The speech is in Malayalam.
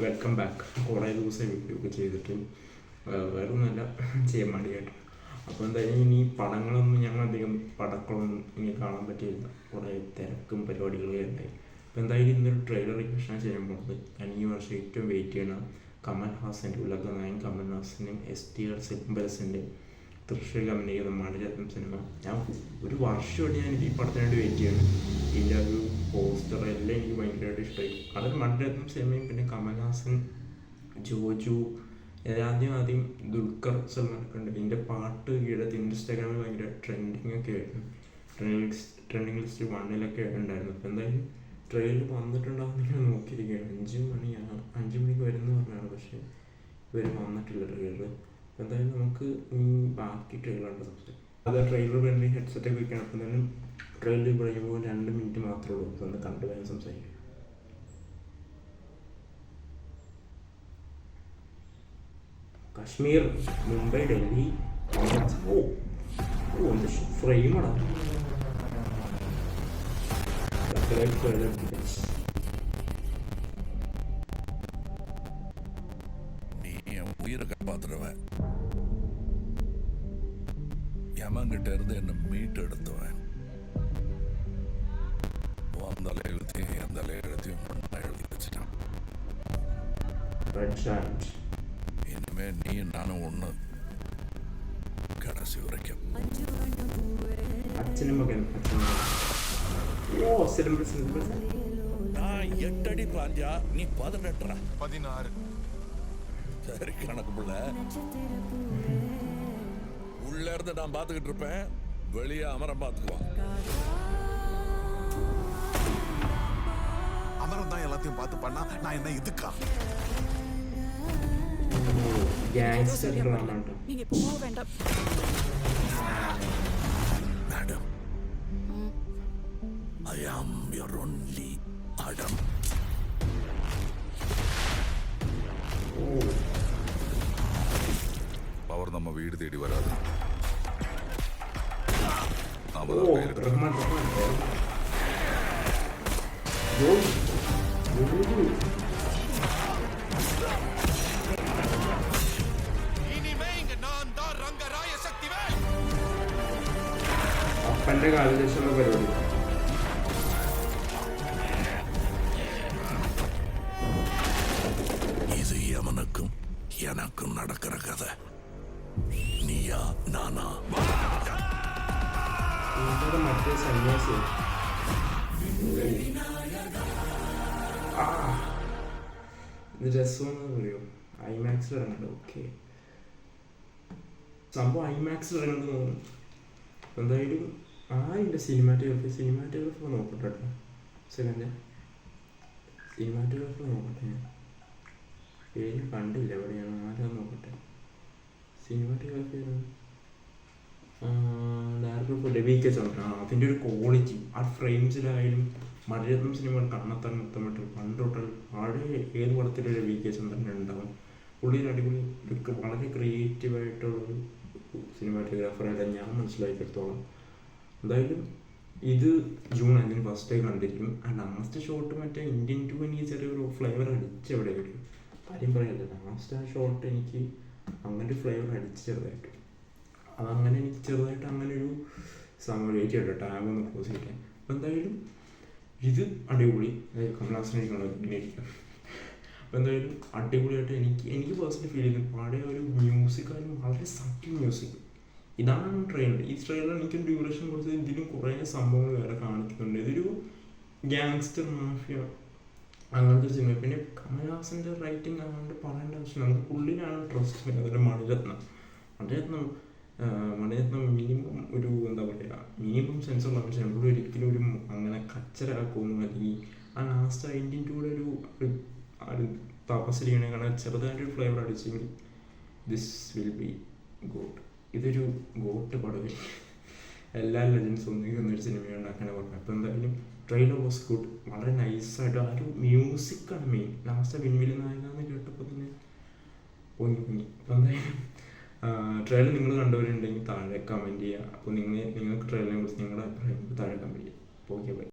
Welcome back. കുറേ ദിവസം വീഡിയോ ഒക്കെ ചെയ്തിട്ട് വേറെ ഒന്നുമല്ല, ചെയ്യാൻ മടിയായിട്ട്. അപ്പോൾ എന്തായാലും ഇനി പടങ്ങളൊന്നും ഞങ്ങൾ അധികം പടക്കളൊന്നും ഇനി കാണാൻ പറ്റിയില്ല, കുറേ തിരക്കും പരിപാടികളൊക്കെ ഉണ്ടായി. അപ്പോൾ എന്തായാലും ഇന്നൊരു ട്രെയിലർ റിവിഷൻ ചെയ്യാൻ പോകുന്നത് ഞാൻ ഈ വർഷം ഏറ്റവും വെയിറ്റ് ചെയ്യണ കമൽ ഹാസൻ്റെ ഉലകനായകൻ കമൽ ഹാസനും STR സിംബൽസിൻ്റെ തൃശ്ശൂർ അഭിനയിക്കുന്ന മണിരത്നം സിനിമ. ഞാൻ ഒരു വർഷമായിട്ട് ഞാൻ ഈ പടത്തിന് വേണ്ടി വെയിറ്റ് ചെയ്യണം. ഇതിൻ്റെ ഒരു പോസ്റ്റർ എല്ലാം എനിക്ക് ഭയങ്കരമായിട്ട് ഇഷ്ടമായി. അതൊരു മണിരത്നം സിനിമയും പിന്നെ കമൽഹാസൻ, ജോജു, ആദ്യം ദുൽഖർ സൽമാനൊക്കെ ഉണ്ട്. ഇതിൻ്റെ പാട്ട് ഈടത്ത് ഇൻസ്റ്റാഗ്രാമിൽ ഭയങ്കര ട്രെൻഡിങ് ഒക്കെ ആയിരുന്നു. ട്രെൻഡിങ് ലിസ്റ്റ് 1 ഉണ്ടായിരുന്നു. അപ്പോൾ എന്തായാലും ട്രെയിലർ വന്നിട്ടുണ്ടാകുന്ന നോക്കിയിരിക്കുകയാണ്. 5 മണിക്ക് വരുമെന്ന് പറഞ്ഞാണ്, പക്ഷേ ഇവർ വന്നിട്ടില്ല ട്രെയിലർ. അപ്പോൾ എന്തായാലും നമുക്ക് ബാക്കി ട്രെയിലറുണ്ട് സംസാരിക്കാം. അത് ട്രെയിലർ വേണ്ടി ഹെഡ്സെറ്റൊക്കെ വയ്ക്കണം. അപ്പോൾ എന്തായാലും ട്രെയിലർ പറയുമ്പോൾ 2 മിനിറ്റ് മാത്രമേ ഉള്ളൂ. ഒന്ന് കണ്ടു വേണം സംസാരിക്കാം. കാശ്മീർ, മുംബൈ, ഡൽഹി. എന്ത് ഫ്രെയിമാണ്. உயிரை காப்பாத்துறவன், யமங்கிட்ட இருந்து என்ன மீட்டு எடுத்தவன். அந்த எழுத்தையும் எந்த எழுத்தையும் ஒன்னா எழுதி வச்சுட்டான். இனிமே நீ நானும் ஒண்ணு, கடைசி வரைக்கும். நான் 8 அடி பாஞ்சா நீ 18, 16. சரி கணக்கு புள்ள. உள்ள இருந்து நான் பாத்துக்கிட்டு இருப்பேன், வெளியே அமரம் பாத்துக்குவான். அமரம் தான் எல்லாத்தையும் பார்த்து பண்ணா நான் என்ன இதுக்கா? நீங்க போக வேண்டாம் madam. I am your only Adam. Power நம்ம வீடு தேடி வராது. இனிமே இங்க நான் தான் ரங்கராய சக்திவேல். അപ്പൻ്റെ കാലദേശമുള്ള പരിപാടി. இது எவனுக்கும் எனக்கும் நடக்கிற கதை. நீயா நானா? മറ്റേ സന്യാസി ഇത് രസമെന്ന് പറയോ? ഐമാക്സിൽ ഇറങ്ങണ്ട. ഓക്കെ, സംഭവം ഐമാക്സിൽ ഇറങ്ങേണ്ടത് തോന്നുന്നു. എന്തായാലും ഇതിൻ്റെ സിനിമാറ്റോഗ്രാഫി നോക്കട്ടെ കേട്ടോ. സെക്കൻഡ് സിനിമാറ്റോഗ്രാഫി നോക്കട്ടെ. ഞാൻ പേര് കണ്ടില്ല, എവിടെയാണ്, ആരാന്ന് നോക്കട്ടെ. സിനിമാറ്റോഗ്രാഫി ഡയറക്ടർ VK ചന്ദ്രൻ. അതിൻ്റെ ഒരു ക്വാളിറ്റി, ആ ഫ്രെയിംസിലായാലും മണിരത്നം സിനിമ കണ്ണെത്താൻ മൊത്തമായിട്ട് പണ്ട് തൊട്ട് പഴയ ഏത് പടത്തിലൊരു VK ചന്ദ്രൻ ഉണ്ടാവും. പുള്ളിയുടെ അടിപൊളി വളരെ ക്രിയേറ്റീവായിട്ടുള്ളൊരു സിനിമാറ്റോഗ്രാഫറായിട്ട് ഞാൻ മനസ്സിലാക്കിയെടുത്തോളം. എന്തായാലും ഇത് ജൂൺ 5 ഫസ്റ്റ് ടൈം കണ്ടിരിക്കും. ലാസ്റ്റ് ഷോട്ട് മറ്റേ ഇന്ത്യൻ 2 എനിക്ക് ചെറിയൊരു ഫ്ലേവർ അടിച്ചെവിടെ വരും, കാര്യം പറയല്ല. ലാസ്റ്റ് ആ ഷോട്ട് എനിക്ക് അങ്ങനെ ഒരു ഫ്ലേവർ അടിച്ച് ചെറുതായിട്ട്, അതങ്ങനെ എനിക്ക് ചെറുതായിട്ട് അങ്ങനെ ഒരു സമയം വെയിറ്റ് ചെയ്യട്ടെ ടാബ് ഒന്ന് ക്ലോസ് ചെയ്യിക്കാൻ. അപ്പോൾ എന്തായാലും ഇത് അടിപൊളി. കമൽഹാസനായിരിക്കണം ഇങ്ങനെയിരിക്കും. അപ്പോൾ എന്തായാലും അടിപൊളിയായിട്ട് എനിക്ക് പേഴ്സണലി ഫീൽ ചെയ്യുന്നത് പഴയ ഒരു മ്യൂസിക്കായാലും വളരെ സട്ടിൽ മ്യൂസിക്. ഇതാണ് ഈ ട്രെയിലർ എനിക്കൊരു ഡ്യൂറേഷൻ കൊടുത്തത്. ഇതിലും കുറേ സംഭവങ്ങൾ വേറെ കാണിക്കുന്നുണ്ട്. ഇതൊരു ഗ്യാങ്സ്റ്റർ മാഫിയ അങ്ങനത്തെ ഒരു സിനിമ. പിന്നെ കമൽഹാസൻ്റെ റൈറ്റിംഗ് അങ്ങോട്ട് പറയേണ്ട ആവശ്യം, നമുക്ക് പുള്ളിനാണ് ട്രസ്റ്റ് ചെയ്യുന്നത്. അതുപോലെ മണിരത്നം മിനിമം ഒരു എന്താ പറയുക, മിനിമം സെൻസുള്ള മനുഷ്യൻ. നമ്മൾ ഒരിക്കലും ഒരു അങ്ങനെ കച്ചരാക്കൊന്നും, അല്ലെങ്കിൽ ആ ലാസ്റ്റ് ഇന്ത്യൻ 2 ഒരു തപസ് ചെയ്യണേ കാണാൻ ചെറുതായിട്ടൊരു ഫ്ലേവർ അടിച്ചെങ്കിൽ ദിസ് വിൽ ബി ഗുഡ്. ഇതൊരു ഗോട്ട് പടവിൽ എല്ലാ ലെജൻസും ഒന്നിക്കുന്നൊരു സിനിമ ഉണ്ടാക്കാൻ പറഞ്ഞു. അപ്പോൾ എന്തായാലും ട്രെയിലർ വാസ് ഗുഡ്. വളരെ നൈസായിട്ട് ആ ഒരു മ്യൂസിക്കാണ് മെയിൻ. ലാസ്റ്റ് വിൻവിൽ നായകന്ന് കേട്ടപ്പോൾ തന്നെ പൊങ്ങി. അപ്പോൾ എന്തായാലും ട്രെയിലർ നിങ്ങൾ കണ്ടവരുണ്ടെങ്കിൽ താഴെ കമൻറ്റ് ചെയ്യുക. അപ്പോൾ നിങ്ങൾക്ക് ട്രെയിലറിനെ കുറിച്ച് നിങ്ങളുടെ അഭിപ്രായം താഴെ കമൻറ്റ് ചെയ്യുക. Okay, by.